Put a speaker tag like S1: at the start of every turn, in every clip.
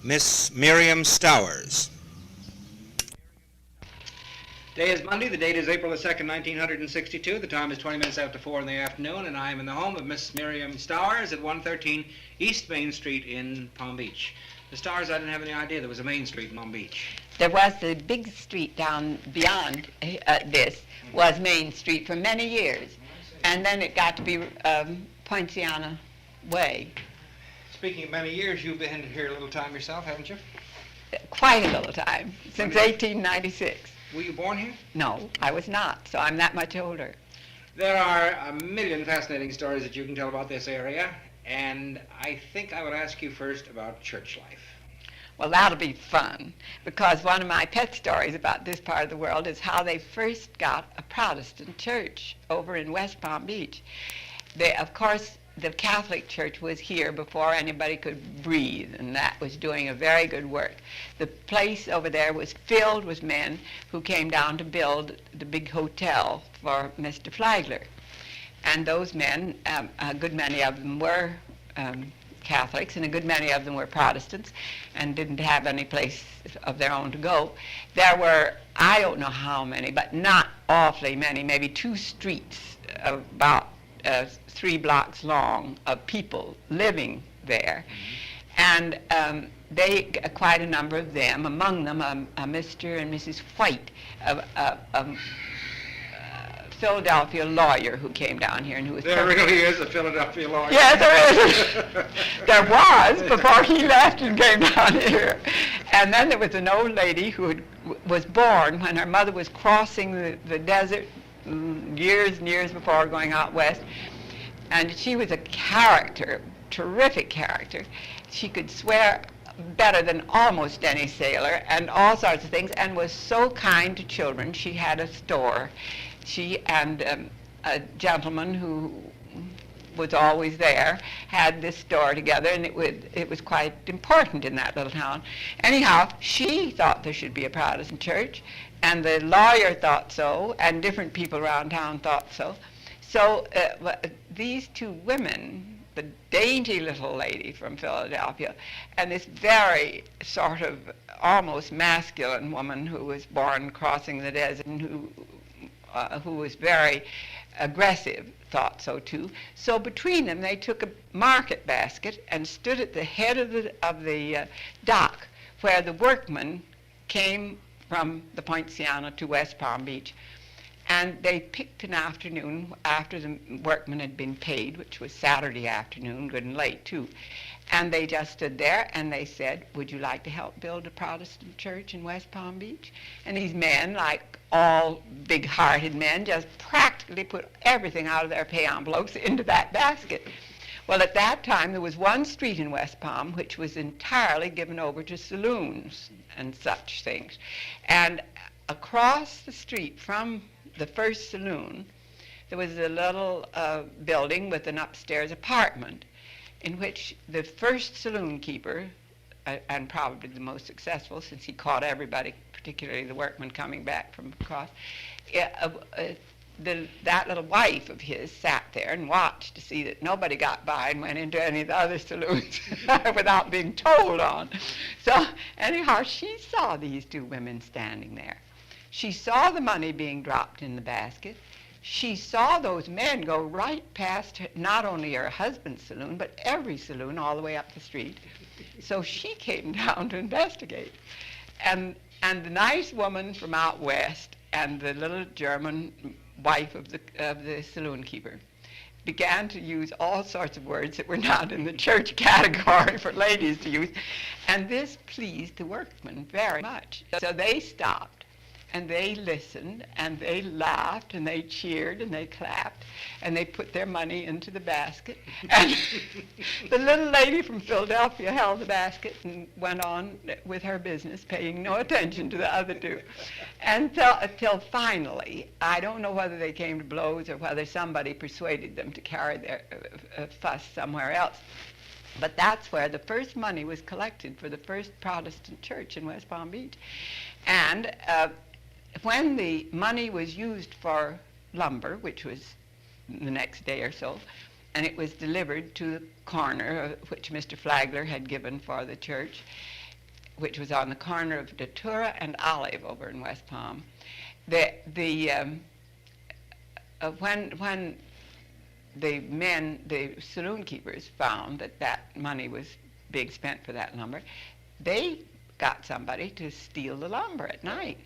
S1: Miss Miriam Stowers.
S2: Today is Monday. The date is April the 2nd, 1962. The time is 20 minutes after 4 in the afternoon, and I am in the home of Miss Miriam Stowers at 113 East Main Street in Palm Beach. Miss Stowers, I didn't have any idea there was a Main Street in Palm Beach.
S3: There was the big street down beyond this was Main Street for many years, and then it got to be Poinciana Way.
S2: Speaking of many years, you've been here a little time yourself, haven't you?
S3: Quite a little time, since 1896.
S2: Were you born here?
S3: No, I was not, so I'm that much older.
S2: There are a million fascinating stories that you can tell about this area, and I think I would ask you first about church life.
S3: Well, that'll be fun, because one of my pet stories about this part of the world is how they first got a Protestant church over in West Palm Beach. Of course, the Catholic Church was here before anybody could breathe, and that was doing a very good work. The place over there was filled with men who came down to build the big hotel for Mr. Flagler. And those men, a good many of them were Catholics, and a good many of them were Protestants and didn't have any place of their own to go. There were, I don't know how many, but not awfully many, maybe 2 streets about 3 blocks long of people living there. And quite a number of them, among them a Mr. and Mrs. White, a Philadelphia lawyer who came down here and who was...
S2: There really is a Philadelphia lawyer.
S3: Yes, there is. There was before he left and came down here. And then there was an old lady who was born when her mother was crossing the desert years and years before going out west. And she was a character, terrific character. She could swear better than almost any sailor and all sorts of things, and was so kind to children. She had a store. She and a gentleman who was always there had this store together, and it was quite important in that little town. Anyhow, she thought there should be a Protestant church, and the lawyer thought so, and different people around town thought so. So these 2 women, the dainty little lady from Philadelphia, and this very sort of almost masculine woman who was born crossing the desert and who was very aggressive, thought so too. So between them, they took a market basket and stood at the head of the dock where the workmen came from the Poinciana to West Palm Beach. And they picked an afternoon after the workmen had been paid, which was Saturday afternoon, good and late too. And they just stood there and they said, "Would you like to help build a Protestant church in West Palm Beach?" And these men, like all big-hearted men, just practically put everything out of their pay envelopes into that basket. Well, at that time, there was one street in West Palm which was entirely given over to saloons and such things. And across the street from the first saloon, there was a little building with an upstairs apartment in which the first saloon keeper, and probably the most successful since he caught everybody, particularly the workmen coming back from across, that little wife of his sat there and watched to see that nobody got by and went into any of the other saloons without being told on. So anyhow, she saw these 2 women standing there. She saw the money being dropped in the basket. She saw those men go right past not only her husband's saloon, but every saloon all the way up the street. So she came down to investigate. And the nice woman from out west and the little German wife of the saloon keeper began to use all sorts of words that were not in the church category for ladies to use. And this pleased the workmen very much. So they stopped. And they listened, and they laughed, and they cheered, and they clapped, and they put their money into the basket. And the little lady from Philadelphia held the basket and went on with her business, paying no attention to the other 2. Until finally, I don't know whether they came to blows or whether somebody persuaded them to carry their fuss somewhere else. But that's where the first money was collected for the first Protestant church in West Palm Beach. And when the money was used for lumber, which was the next day or so, and it was delivered to the corner which Mr. Flagler had given for the church, which was on the corner of Datura and Olive over in West Palm. When the saloon keepers found that money was being spent for that lumber, they got somebody to steal the lumber at night.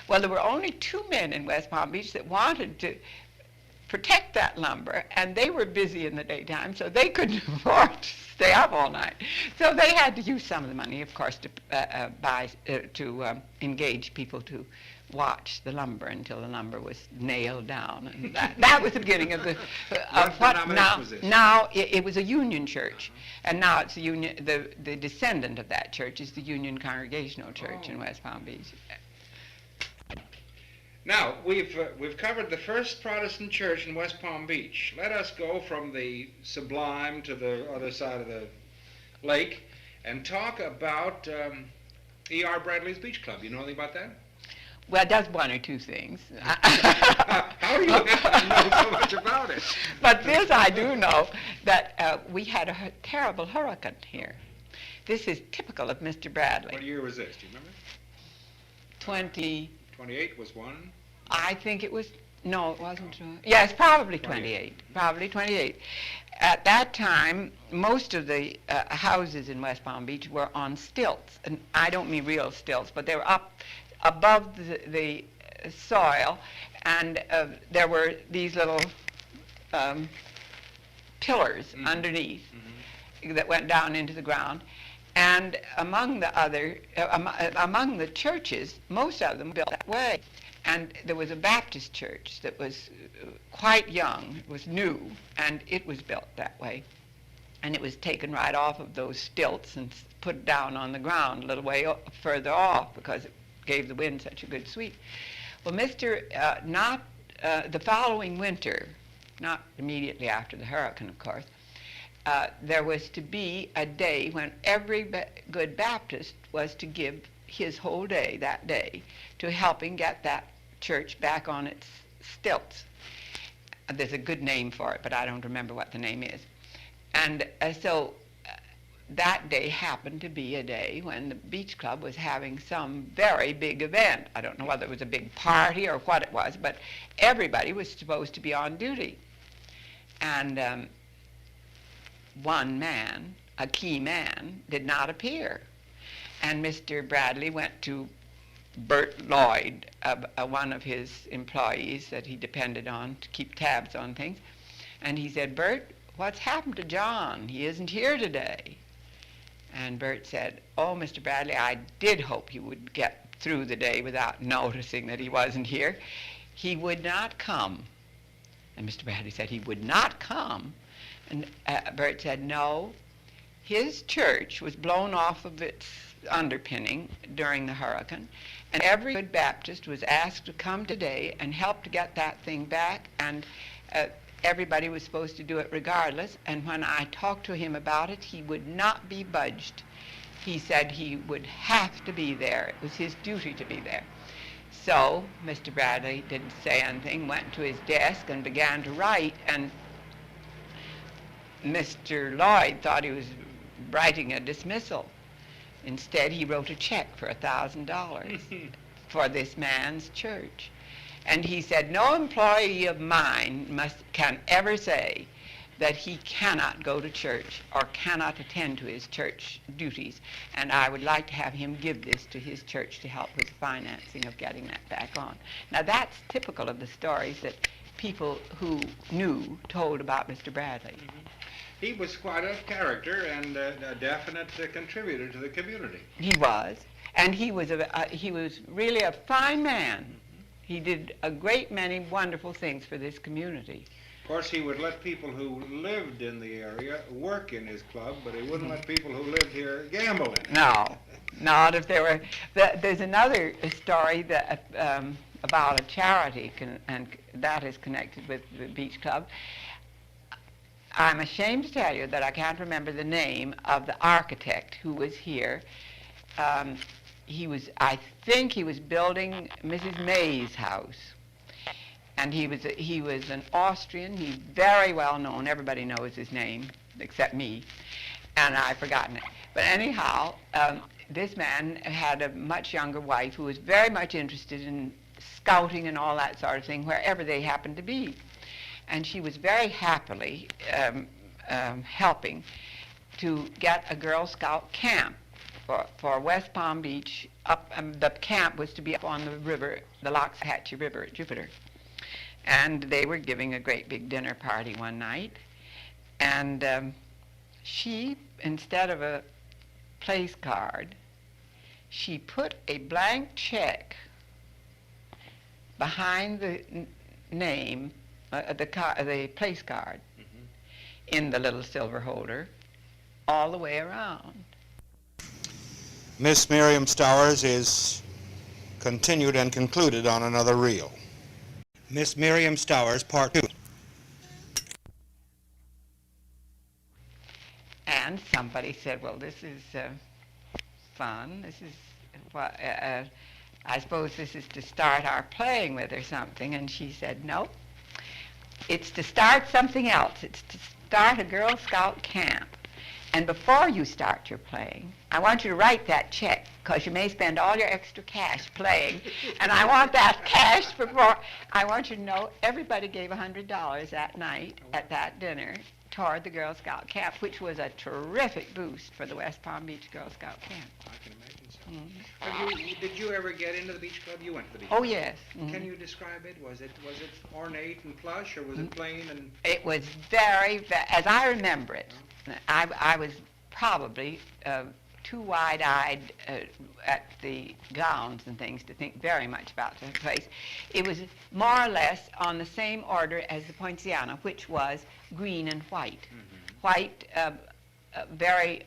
S3: Well, there were only 2 men in West Palm Beach that wanted to protect that lumber, and they were busy in the daytime, so they couldn't afford to stay up all night. So they had to use some of the money, of course, to engage people to watch the lumber until the lumber was nailed down. And that was the beginning of what now it was a Union church, and now it's the descendant of that church is the Union Congregational Church in West Palm Beach.
S2: Now, we've covered the first Protestant church in West Palm Beach. Let us go from the Sublime to the other side of the lake and talk about E.R. Bradley's Beach Club. You know anything about that?
S3: Well, it does 1 or 2 things.
S2: How do you happen to know so much about it?
S3: But this I do know, that we had a terrible hurricane here. This is typical of Mr. Bradley.
S2: What year was this? Do you remember? 28 was one.
S3: I think it was, no, it wasn't. Yes, probably 28. Probably 28. At that time, most of the houses in West Palm Beach were on stilts. And I don't mean real stilts, but they were up above the soil, and there were these little pillars underneath that went down into the ground. And among the churches, most of them built that way. And there was a Baptist church that was quite young, it was new, and it was built that way. And it was taken right off of those stilts and put down on the ground a little way further off because it gave the wind such a good sweep. Well, the following winter, not immediately after the hurricane, of course, there was to be a day when every good Baptist was to give his whole day that day to helping get that church back on its stilts. There's a good name for it, but I don't remember what the name is. And so that day happened to be a day when the Beach Club was having some very big event. I don't know whether it was a big party or what it was, but everybody was supposed to be on duty. And one man, a key man, did not appear. And Mr. Bradley went to Bert Lloyd, one of his employees that he depended on to keep tabs on things. And he said, "Bert, what's happened to John? He isn't here today." And Bert said, "Oh, Mr. Bradley, I did hope he would get through the day without noticing that he wasn't here. He would not come." And Mr. Bradley said, "He would not come?" And Bert said, "No, his church was blown off of its underpinning during the hurricane, and every good Baptist was asked to come today and help to get that thing back, and everybody was supposed to do it regardless, and when I talked to him about it, he would not be budged. He said he would have to be there. It was his duty to be there." So Mr. Bradley didn't say anything, went to his desk and began to write, and Mr. Lloyd thought he was writing a dismissal. Instead, he wrote a check for $1,000 for this man's church. And he said, "No employee of mine can ever say that he cannot go to church or cannot attend to his church duties, and I would like to have him give this to his church to help with the financing of getting that back on." Now, that's typical of the stories that people who knew told about Mr. Bradley.
S2: He was quite a character and a definite contributor to the community.
S3: He was, and he was really a fine man. He did a great many wonderful things for this community.
S2: Of course, he would let people who lived in the area work in his club, but he wouldn't let people who lived here gamble in it.
S3: No, not if there were. There's another story that about a charity, and that is connected with the Beach Club. I'm ashamed to tell you that I can't remember the name of the architect who was here. I think he was building Mrs. May's house. And he was an Austrian. He's very well known. Everybody knows his name, except me. And I've forgotten it. But anyhow, this man had a much younger wife who was very much interested in scouting and all that sort of thing wherever they happened to be. And she was very happily helping to get a Girl Scout camp for West Palm Beach. The camp was to be up on the river, the Loxahatchee River at Jupiter. And they were giving a great big dinner party one night. And she, instead of a place card, she put a blank check behind the name, the place card, in the little silver holder, all the way around.
S1: Miss Miriam Stowers is continued and concluded on another reel. Miss Miriam Stowers, Part 2.
S3: And somebody said, well, this is fun. This is what, I suppose this is to start our playing with or something. And she said, no, it's to start something else. It's to start a Girl Scout camp. And before you start your playing, I want you to write that check, because you may spend all your extra cash playing. And I want that cash before. I want you to know everybody gave $100 that night at that dinner toward the Girl Scout camp, which was a terrific boost for the West Palm Beach Girl Scout camp.
S2: I can imagine so. Did you ever get into the beach club? You went to the beach
S3: Oh,
S2: club.
S3: yes.
S2: Can you describe it? Was it ornate and plush, or was it plain and...
S3: It was very, as I remember it, I was probably too wide-eyed at the gowns and things to think very much about the place. It was more or less on the same order as the Poinciana, which was green and white. White, very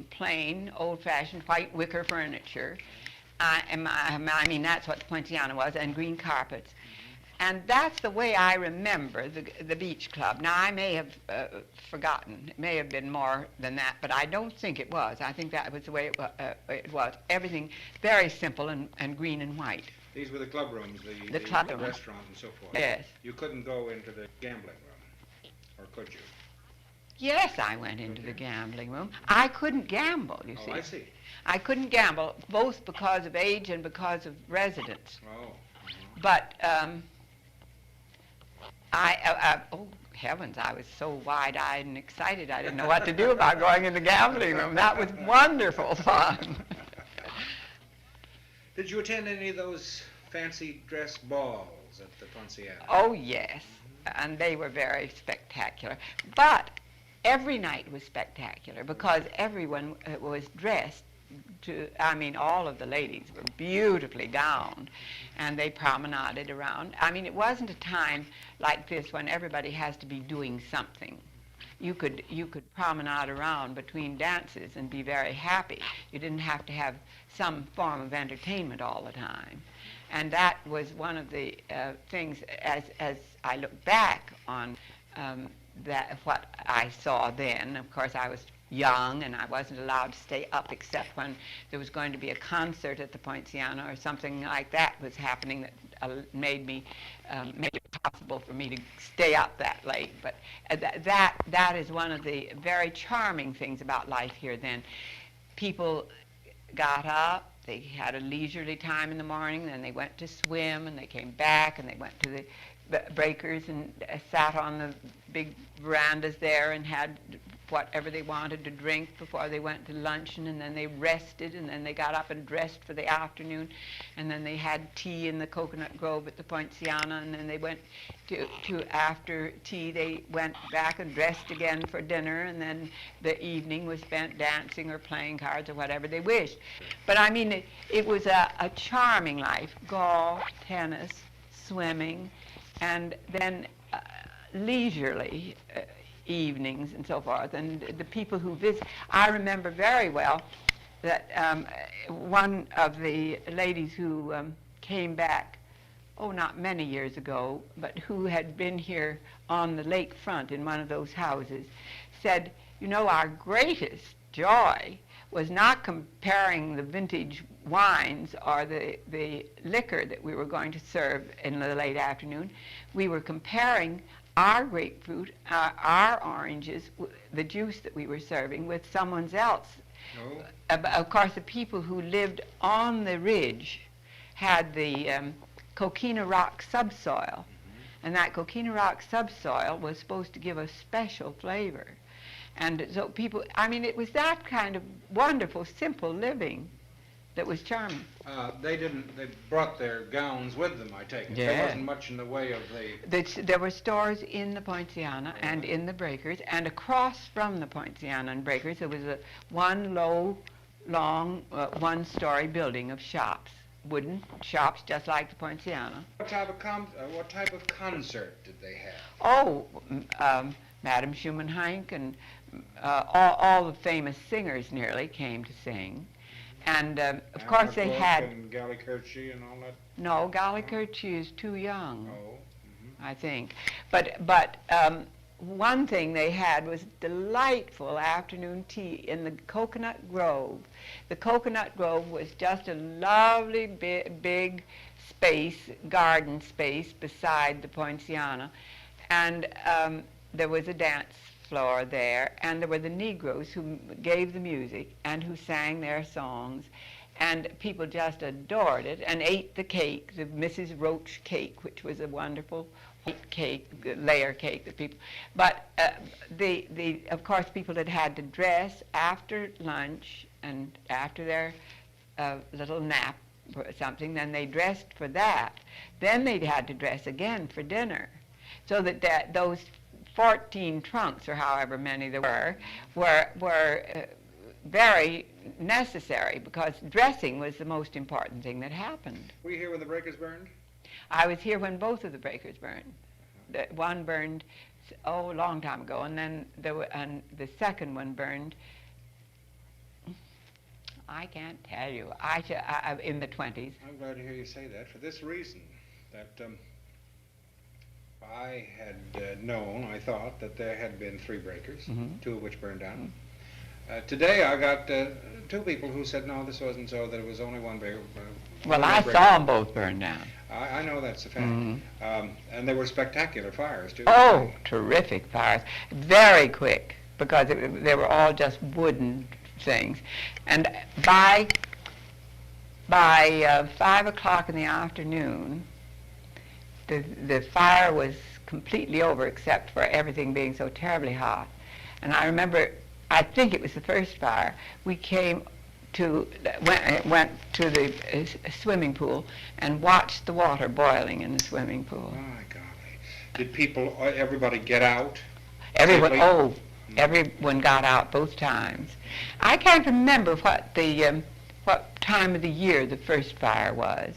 S3: plain, old-fashioned white wicker furniture. I mean, that's what the Poinciana was, and green carpets. And that's the way I remember the beach club. Now, I may have forgotten. It may have been more than that, but I don't think it was. I think that was the way it was. Everything very simple and green and white.
S2: These were the club rooms, the
S3: club room.
S2: restaurant and so forth.
S3: Yes.
S2: You couldn't go into the gambling room, or could you?
S3: Yes, I went into the gambling room. I couldn't gamble, you see.
S2: Oh, I see.
S3: I couldn't gamble, both because of age and because of residence.
S2: Oh.
S3: But oh, heavens, I was so wide-eyed and excited, I didn't know what to do about going in the gambling room. That was wonderful fun.
S2: Did you attend any of those fancy dress balls at the Poinciana?
S3: Oh, yes, and they were very spectacular. But every night was spectacular because everyone was dressed I mean, all of the ladies were beautifully gowned, and they promenaded around. I mean, it wasn't a time like this when everybody has to be doing something. You could promenade around between dances and be very happy. You didn't have to have some form of entertainment all the time. And that was one of the things, as I look back on that, what I saw then. Of course, I was young, and I wasn't allowed to stay up except when there was going to be a concert at the Poinciana or something like that was happening that made it possible for me to stay up that late. But that is one of the very charming things about life here then. People got up, they had a leisurely time in the morning, then they went to swim, and they came back, and they went to the breakers and sat on the big verandas there and had whatever they wanted to drink before they went to luncheon, and then they rested, and then they got up and dressed for the afternoon, and then they had tea in the coconut grove at the Poinciana, and then they went to after tea they went back and dressed again for dinner, and then the evening was spent dancing or playing cards or whatever they wished. But I mean, it was a charming life. Golf, tennis, swimming, and then leisurely evenings and so forth. And the people who visit, I remember very well that one of the ladies who came back, oh, not many years ago, but who had been here on the lakefront in one of those houses, said, you know, our greatest joy was not comparing the vintage wines or the liquor that we were going to serve in the late afternoon. We were comparing our grapefruit, our oranges, the juice that we were serving with someone else.
S2: Oh.
S3: Of course, the people who lived on the ridge had the coquina rock subsoil, and that coquina rock subsoil was supposed to give a special flavor. And so people, I mean, it was that kind of wonderful, simple living that was charming.
S2: They brought their gowns with them, I take it.
S3: Yeah.
S2: There wasn't much in the way of
S3: There were stores in the Poinciana and in the breakers, and across from the Poinciana and breakers there was one long, one-story building of shops, wooden shops just like the Poinciana.
S2: What type of concert did they have?
S3: Oh, Madame Schumann Heink and all the famous singers nearly came to sing. And of course they had...
S2: And Gallikerchi and all that?
S3: No, Gallikerchi is too young,
S2: Oh.
S3: I think. But one thing they had was delightful afternoon tea in the Coconut Grove. The Coconut Grove was just a lovely big space, garden space beside the Poinciana. And there was a dance floor there, and there were the Negroes who gave the music and who sang their songs, and people just adored it and ate the cake, the Mrs. Roach cake, which was a wonderful white cake, layer cake that people. But of course, people had to dress after lunch and after their little nap or something. Then they dressed for that. Then they had to dress again for dinner, so that those 14 trunks, or however many there were very necessary, because dressing was the most important thing that happened.
S2: Were you here when the breakers burned?
S3: I was here when both of the breakers burned. One burned, a long time ago, and then the second one burned, I can't tell you, in the 20s.
S2: I'm glad to hear you say that for this reason, that I had known, I thought, that there had been 3 breakers, 2 of which burned down. Today I got 2 people who said, no, this wasn't so, that it was only one breaker.
S3: Well, I saw them both burn down.
S2: I know that's a fact. And they were spectacular fires, too.
S3: Oh, terrific fires. Very quick, because they were all just wooden things. And by 5 o'clock in the afternoon, the fire was completely over, except for everything being so terribly hot. And I remember, I think it was the first fire, we went to the swimming pool and watched the water boiling in the swimming pool.
S2: My golly. Did everybody get out?
S3: Everyone got out both times. I can't remember what time of the year the first fire was.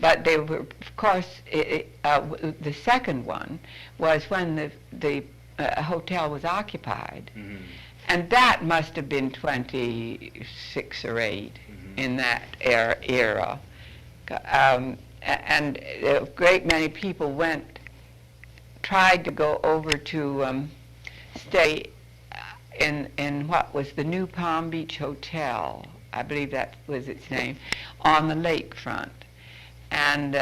S3: But they were, of course, the second one was when the hotel was occupied. And that must have been 26 or 8 in that era. And a great many people tried to go over to stay in what was the New Palm Beach Hotel, I believe that was its name, on the lakefront. And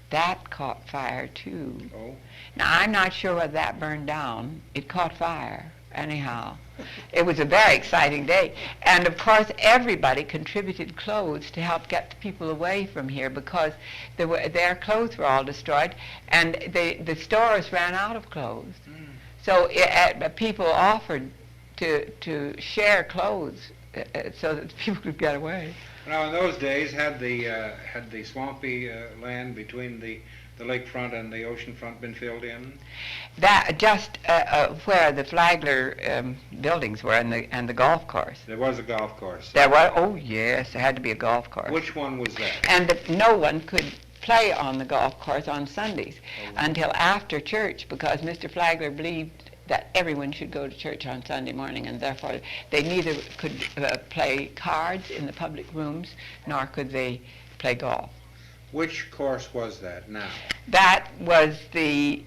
S3: that caught fire too.
S2: Oh.
S3: Now, I'm not sure whether that burned down. It caught fire, anyhow. It was a very exciting day. And of course, everybody contributed clothes to help get the people away from here, because their clothes were all destroyed, and the stores ran out of clothes. So people offered to share clothes so that people could get away.
S2: Now, in those days, had the swampy land between the lakefront and the ocean front been filled in?
S3: That just where the Flagler buildings were and the golf course.
S2: There was a golf course.
S3: There was. Oh yes, there had to be a golf course.
S2: Which one was that?
S3: And no one could play on the golf course on Sundays until after church, because Mr. Flagler believed that everyone should go to church on Sunday morning, and therefore they neither could play cards in the public rooms, nor could they play golf.
S2: Which course was that now?
S3: That was the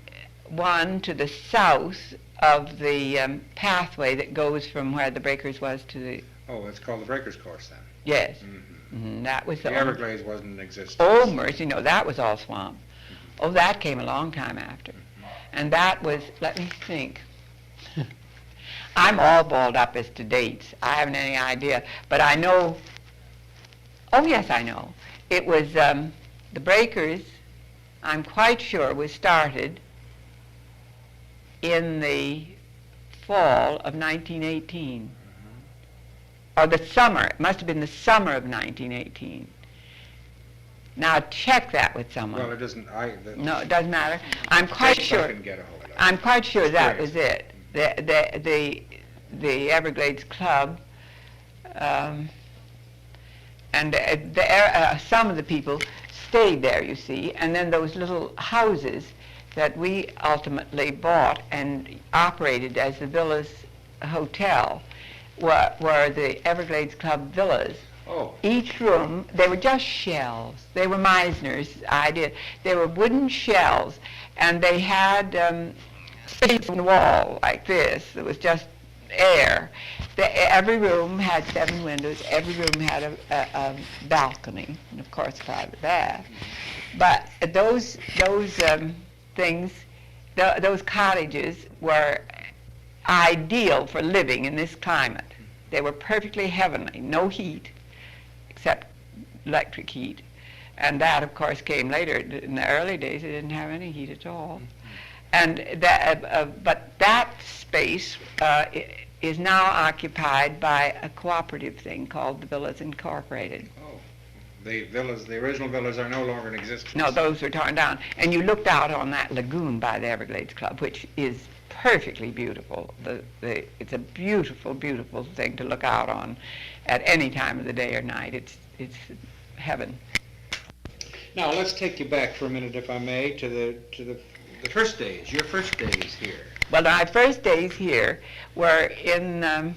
S3: one to the south of the pathway that goes from where the breakers was to the...
S2: Oh, it's called the Breakers course then?
S3: Yes. That was
S2: the Everglades wasn't in existence.
S3: Oh, mercy, no, that was all swamp. Oh, that came a long time after. And that was, let me think. I'm all balled up as to dates. I haven't any idea. But I know, oh yes, I know. It was, the Breakers, I'm quite sure, was started in the fall of 1918. Or the summer, it must have been the summer of 1918. Now check that with someone.
S2: Well, it doesn't,
S3: No, it doesn't matter. I'm quite sure.
S2: I can get a hold of it.
S3: I'm quite sure that was it. The Everglades Club, and some of the people stayed there, you see, and then those little houses that we ultimately bought and operated as the Villas Hotel were the Everglades Club villas.
S2: Oh.
S3: Each room, they were just shells. They were Meisner's idea. They were wooden shells, and they had space in the wall like this. It was just air. Every room had 7 windows. Every room had a balcony, and of course private bath. But those things, those cottages were ideal for living in this climate. They were perfectly heavenly. No heat, except electric heat. And that, of course, came later. In the early days, they didn't have any heat at all. And that, but that space is now occupied by a cooperative thing called the Villas Incorporated.
S2: Oh, the villas, the original villas are no longer in existence.
S3: No, those were torn down. And you looked out on that lagoon by the Everglades Club, which is perfectly beautiful. It's a beautiful, beautiful thing to look out on at any time of the day or night. It's heaven.
S2: Now let's take you back for a minute, if I may, to the first days. Your first days here.
S3: Well, my first days here were in the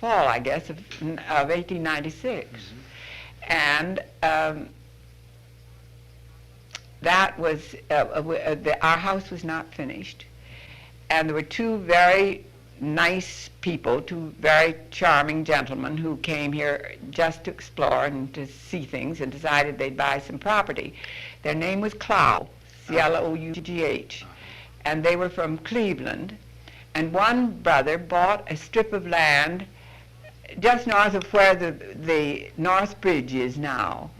S3: fall, I guess, of 1896, and that was our house was not finished, and there were 2 very nice people, 2 very charming gentlemen who came here just to explore and to see things and decided they'd buy some property. Their name was Clough, C-L-O-U-G-H, and they were from Cleveland, and one brother bought a strip of land just north of where the North Bridge is now,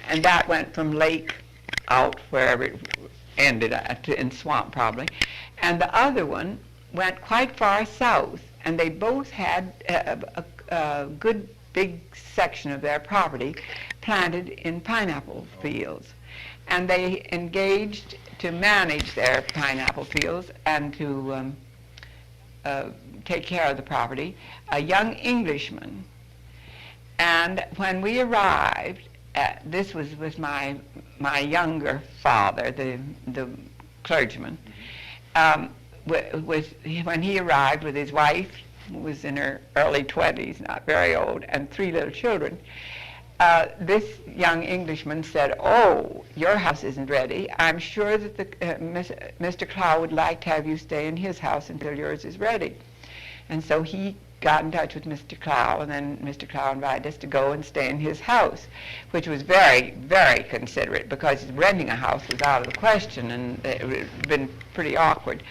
S3: and that went from lake out wherever it ended, in swamp probably, and the other one went quite far south, and they both had a good big section of their property planted in pineapple fields. And they engaged to manage their pineapple fields and to take care of the property, a young Englishman. And when we arrived, this was with my younger father, the clergyman, when he arrived with his wife, who was in her early 20s, not very old, and 3 little children, this young Englishman said, "Oh, your house isn't ready. I'm sure that Mr. Clough would like to have you stay in his house until yours is ready." And so he got in touch with Mr. Clough, and then Mr. Clough invited us to go and stay in his house, which was very, very considerate, because renting a house was out of the question, and it would have been pretty awkward.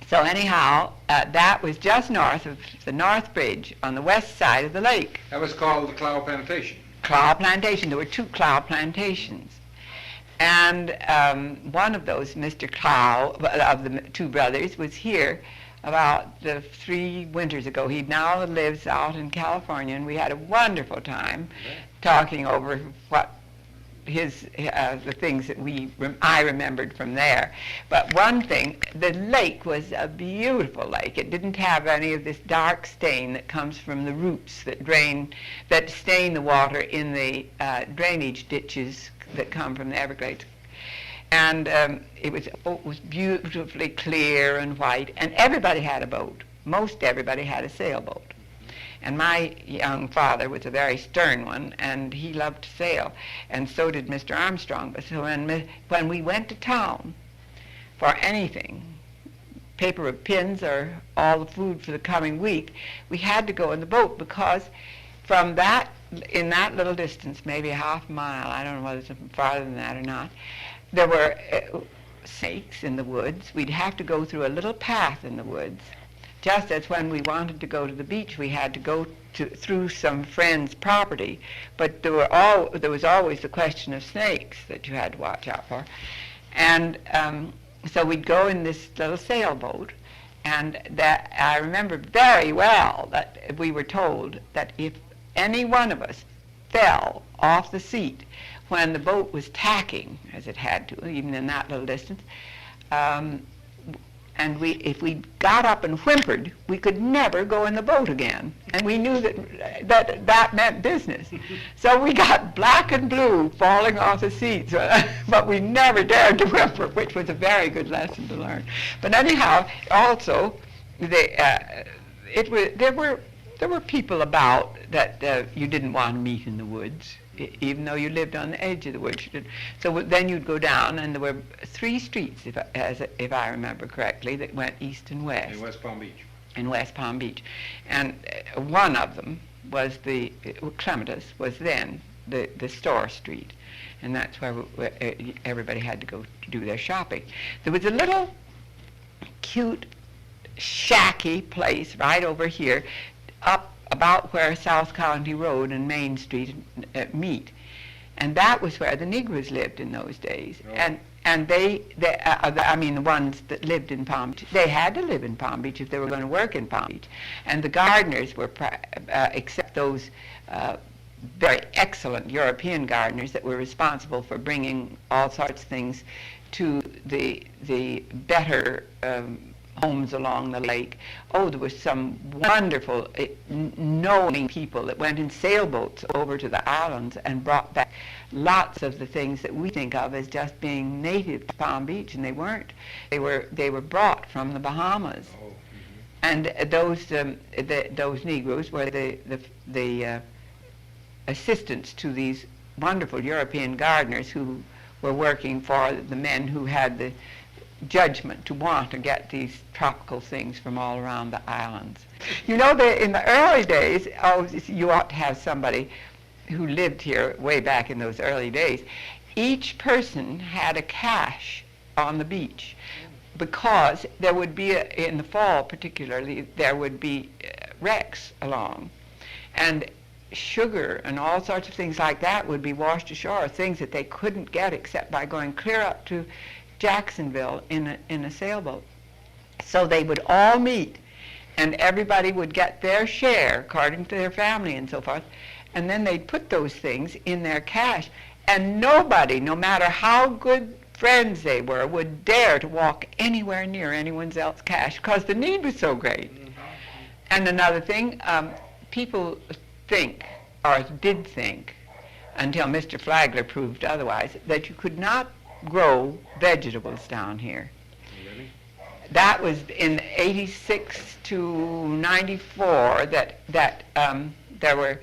S3: So anyhow, that was just north of the North Bridge on the west side of the lake.
S2: That was called the Clough Plantation.
S3: Clough Plantation. There were 2 Clough plantations. And one of those, Mr. Clough, of the 2 brothers, was here about 3 winters ago. He now lives out in California, and we had a wonderful time talking over what the things that I remembered from there. But one thing, the lake was a beautiful lake. It didn't have any of this dark stain that comes from the roots that stain the water in the drainage ditches that come from the Everglades. And it was beautifully clear and white, and everybody had a boat. Most everybody had a sailboat. And my young father was a very stern one, and he loved to sail, and so did Mr. Armstrong. But so when we went to town for anything, paper of pins or all the food for the coming week, we had to go in the boat, because from in that little distance, maybe a half mile, I don't know whether it's farther than that or not, there were snakes in the woods. We'd have to go through a little path in the woods. Just as when we wanted to go to the beach, we had to go through some friend's property. But there was always the question of snakes that you had to watch out for. And so we'd go in this little sailboat, and that I remember very well that we were told that if any one of us fell off the seat when the boat was tacking, as it had to, even in that little distance, and if we got up and whimpered, we could never go in the boat again. And we knew that meant business. So we got black and blue falling off the seats, but we never dared to whimper, which was a very good lesson to learn. But anyhow, also, there were people about that you didn't want to meet in the woods, even though you lived on the edge of the woods. So then you'd go down, and there were 3 streets, if I remember correctly, that went east and west.
S2: In West Palm Beach.
S3: In West Palm Beach. And one of them was Clematis was then the store street. And that's where everybody had to go to do their shopping. There was a little cute, shacky place right over here, up about where South County Road and Main Street meet. And that was where the Negroes lived in those days. Oh. And the ones that lived in Palm Beach, they had to live in Palm Beach if they were going to work in Palm Beach. And the gardeners were, except those very excellent European gardeners that were responsible for bringing all sorts of things to the better homes along the lake. Oh, there was some wonderful knowing people that went in sailboats over to the islands and brought back lots of the things that we think of as just being native to Palm Beach, and they weren't. They were brought from the Bahamas. Oh, mm-hmm. And those Negroes were the assistants to these wonderful European gardeners who were working for the men who had the judgment to want to get these tropical things from all around the islands. You know, in the early days, you ought to have somebody who lived here way back in those early days. Each person had a cache on the beach, because there would be, in the fall particularly, there would be wrecks along. And sugar and all sorts of things like that would be washed ashore, things that they couldn't get except by going clear up to Jacksonville in a sailboat. So they would all meet, and everybody would get their share according to their family and so forth, and then they'd put those things in their cache, and nobody, no matter how good friends they were, would dare to walk anywhere near anyone's else cache, because the need was so great. Mm-hmm. And another thing, people think, or did think, until Mr. Flagler proved otherwise, that you could not grow vegetables down here. Really? That was in 86 to 94 that there were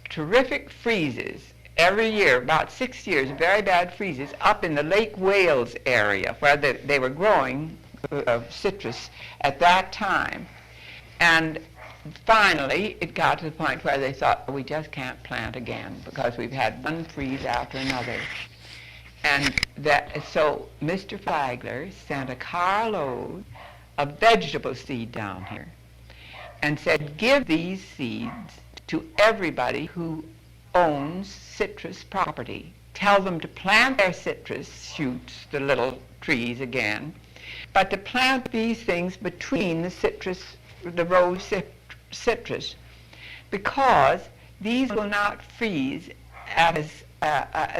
S3: terrific freezes every year, about 6 years, very bad freezes, up in the Lake Wales area where they were growing citrus at that time. And finally, it got to the point where they thought, we just can't plant again because we've had one freeze after another. And so Mr. Flagler sent a carload of vegetable seed down here and said, give these seeds to everybody who owns citrus property. Tell them to plant their citrus shoots, the little trees again, but to plant these things between the rose citrus, because these will not freeze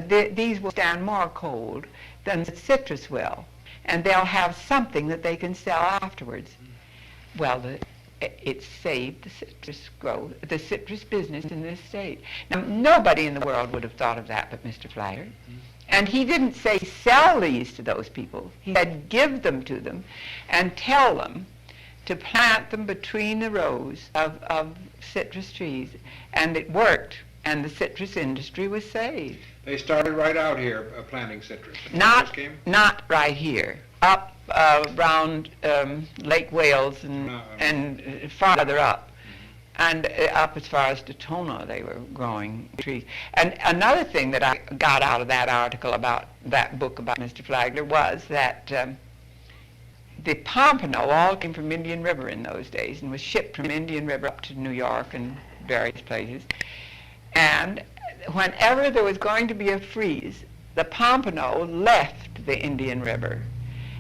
S3: these will stand more cold than the citrus will, and they'll have something that they can sell afterwards. Well, it saved the citrus business in this state. Now, nobody in the world would have thought of that but Mr. Flagler. And he didn't say sell these to those people. He said give them to them and tell them to plant them between the rows of citrus trees. And it worked, and the citrus industry was saved.
S2: They started right out here planting citrus.
S3: Not right here. Up around Lake Wales and farther up. And up as far as Daytona, they were growing trees. And another thing that I got out of that article about that book about Mr. Flagler was that the pompano all came from Indian River in those days and was shipped from Indian River up to New York and various places. And whenever there was going to be a freeze, the pompano left the Indian River.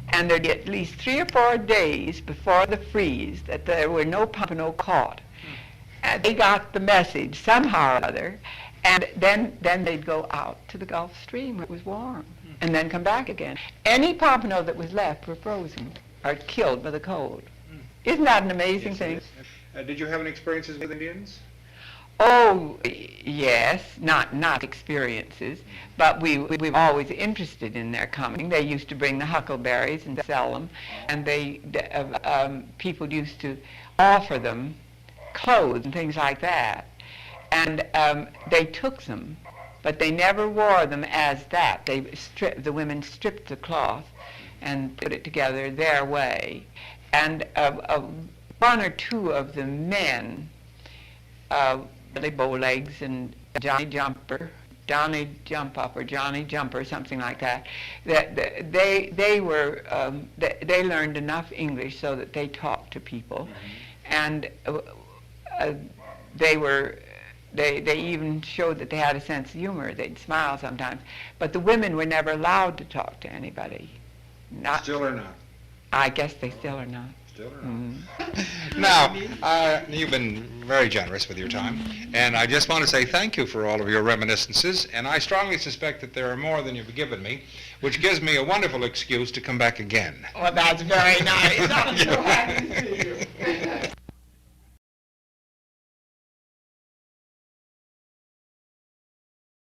S3: And there'd be at least 3 or 4 days before the freeze that there were no pompano caught. And they got the message somehow or other, and then they'd go out to the Gulf Stream where it was warm, and then come back again. Any pompano that was left were frozen or killed by the cold. Isn't that an amazing thing?
S2: Did you have any experiences with Indians?
S3: Oh, yes, not experiences, but we were always interested in their coming. They used to bring the huckleberries and sell them, and people used to offer them clothes and things like that. And they took them, but they never wore them as that. The women stripped the cloth and put it together their way. And 1 or 2 of the men, Billy Bowlegs and Johnny Jumper, Johnny Jump Up or Johnny Jumper, something like that, they learned enough English so that they talked to people, and they even showed that they had a sense of humor. They'd smile sometimes, but the women were never allowed to talk to anybody.
S2: Still or not?
S3: I guess they still are not.
S2: Still or not?
S1: Now, you've been very generous with your time, and I just want to say thank you for all of your reminiscences, and I strongly suspect that there are more than you've given me, which gives me a wonderful excuse to come back again.
S3: Well, that's very nice. I'm so happy to see you.